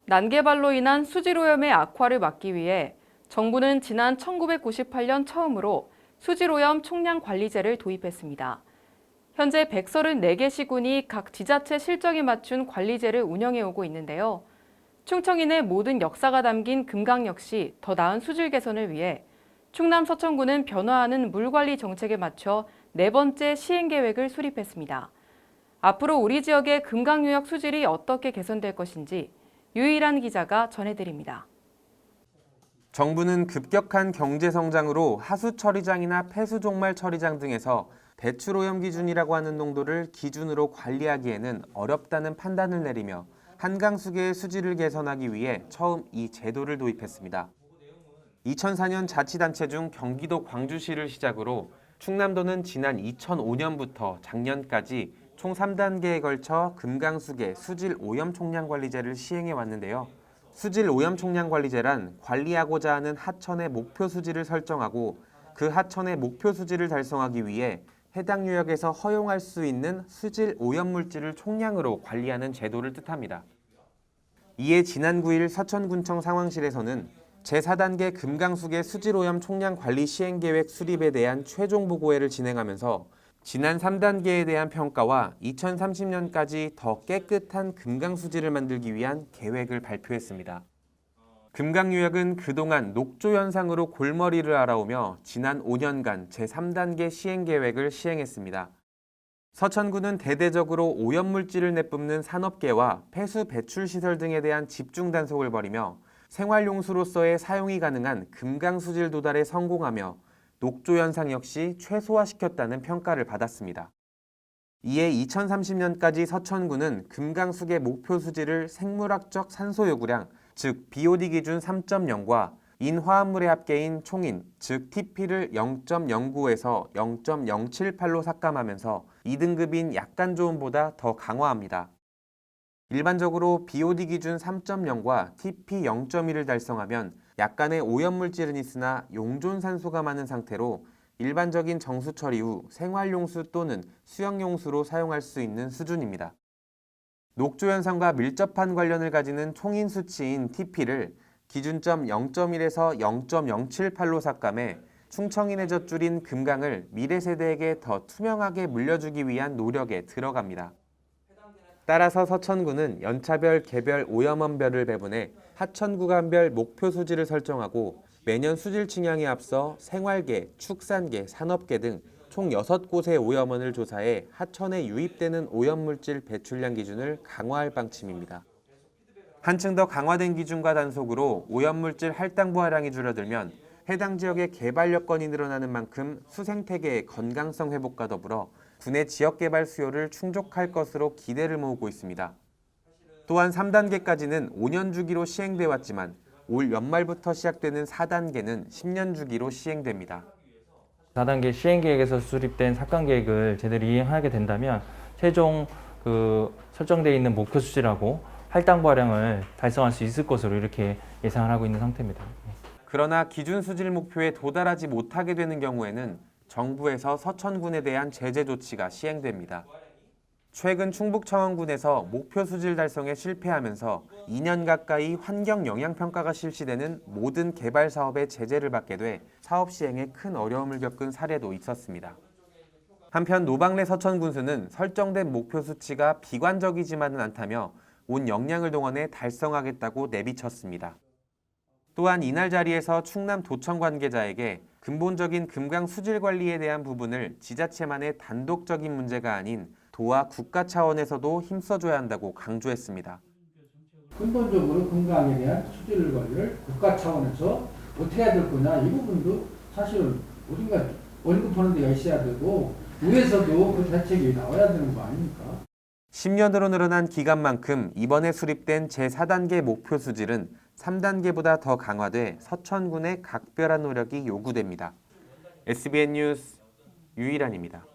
난개발로 인한 수질오염의 악화를 막기 위해 정부는 지난 1998년 처음으로 수질오염 총량관리제를 도입했습니다. 현재 134개 시군이 각 지자체 실정에 맞춘 관리제를 운영해오고 있는데요. 충청인의 모든 역사가 담긴 금강 역시 더 나은 수질 개선을 위해 충남 서천군은 변화하는 물관리 정책에 맞춰 네 번째 시행계획을 수립했습니다. 앞으로 우리 지역의 금강유역 수질이 어떻게 개선될 것인지 유일한 기자가 전해드립니다. 정부는 급격한 경제 성장으로 하수 처리장이나 폐수 종말 처리장 등에서 배출 오염 기준이라고 하는 농도를 기준으로 관리하기에는 어렵다는 판단을 내리며 한강수계의 수질을 개선하기 위해 처음 이 제도를 도입했습니다. 2004년 자치단체 중 경기도 광주시를 시작으로 충남도는 지난 2005년부터 작년까지 총 3단계에 걸쳐 금강수계 수질 오염 총량관리제를 시행해 왔는데요. 수질 오염 총량관리제란 관리하고자 하는 하천의 목표 수질을 설정하고 그 하천의 목표 수질을 달성하기 위해 해당 유역에서 허용할 수 있는 수질 오염 물질을 총량으로 관리하는 제도를 뜻합니다. 이에 지난 9일 서천군청 상황실에서는 제4단계 금강수계 수질오염 총량관리 시행계획 수립에 대한 최종 보고회를 진행하면서 지난 3단계에 대한 평가와 2030년까지 더 깨끗한 금강수질을 만들기 위한 계획을 발표했습니다. 금강유역은 그동안 녹조 현상으로 골머리를 앓아오며 지난 5년간 제3단계 시행계획을 시행했습니다. 서천군은 대대적으로 오염물질을 내뿜는 산업계와 폐수 배출 시설 등에 대한 집중 단속을 벌이며 생활용수로서의 사용이 가능한 금강수질 도달에 성공하며 녹조 현상 역시 최소화시켰다는 평가를 받았습니다. 이에 2030년까지 서천군은 금강수계 목표 수질을 생물학적 산소 요구량, 즉 BOD 기준 3.0과 인화합물의 합계인 총인, 즉 TP를 0.09에서 0.078로 삭감하면서 2등급인 약간 좋음보다 더 강화합니다. 일반적으로 BOD 기준 3.0과 TP 0.1을 달성하면 약간의 오염물질은 있으나 용존산소가 많은 상태로 일반적인 정수 처리 후 생활용수 또는 수영용수로 사용할 수 있는 수준입니다. 녹조 현상과 밀접한 관련을 가지는 총인 수치인 TP를 기준점 0.1에서 0.078로 삭감해 충청인의 젖줄인 금강을 미래 세대에게 더 투명하게 물려주기 위한 노력에 들어갑니다. 따라서 서천군은 연차별 개별 오염원별을 배분해 하천 구간별 목표 수질을 설정하고 매년 수질 측량에 앞서 생활계, 축산계, 산업계 등 총 6곳의 오염원을 조사해 하천에 유입되는 오염물질 배출량 기준을 강화할 방침입니다. 한층 더 강화된 기준과 단속으로 오염물질 할당부 하량이 줄어들면 해당 지역의 개발 여건이 늘어나는 만큼 수생태계의 건강성 회복과 더불어 군의 지역개발 수요를 충족할 것으로 기대를 모으고 있습니다. 또한 3단계까지는 5년 주기로 시행돼 왔지만 올 연말부터 시작되는 4단계는 10년 주기로 시행됩니다. 4단계 시행계획에서 수립된 삭감계획을 제대로 이행하게 된다면 최종 설정되어 있는 목표 수질하고 할당부 하량을 달성할 수 있을 것으로 이렇게 예상을 하고 있는 상태입니다. 그러나 기준 수질 목표에 도달하지 못하게 되는 경우에는 정부에서 서천군에 대한 제재 조치가 시행됩니다. 최근 충북청원군에서 목표 수질 달성에 실패하면서 2년 가까이 환경 영향 평가가 실시되는 모든 개발 사업에 제재를 받게 돼 사업 시행에 큰 어려움을 겪은 사례도 있었습니다. 한편 노방래 서천군수는 설정된 목표 수치가 비관적이지만은 않다며 온 역량을 동원해 달성하겠다고 내비쳤습니다. 또한 이날 자리에서 충남도청 관계자에게 근본적인 금강 수질 관리에 대한 부분을 지자체만의 단독적인 문제가 아닌 도와 국가 차원에서도 힘써줘야 한다고 강조했습니다. 근본적으로 금강에 대한 수질 관리를 국가 차원에서 어떻게 해야 될 거냐 이 부분도 사실은 어딘가 언급하는 데가 있어야 되고 위에서도 그 대책이 나와야 되는 거 아닙니까? 10년으로 늘어난 기간만큼 이번에 수립된 제4단계 목표 수질은 3단계보다 더 강화돼 서천군의 각별한 노력이 요구됩니다. SBN 뉴스 유일한입니다.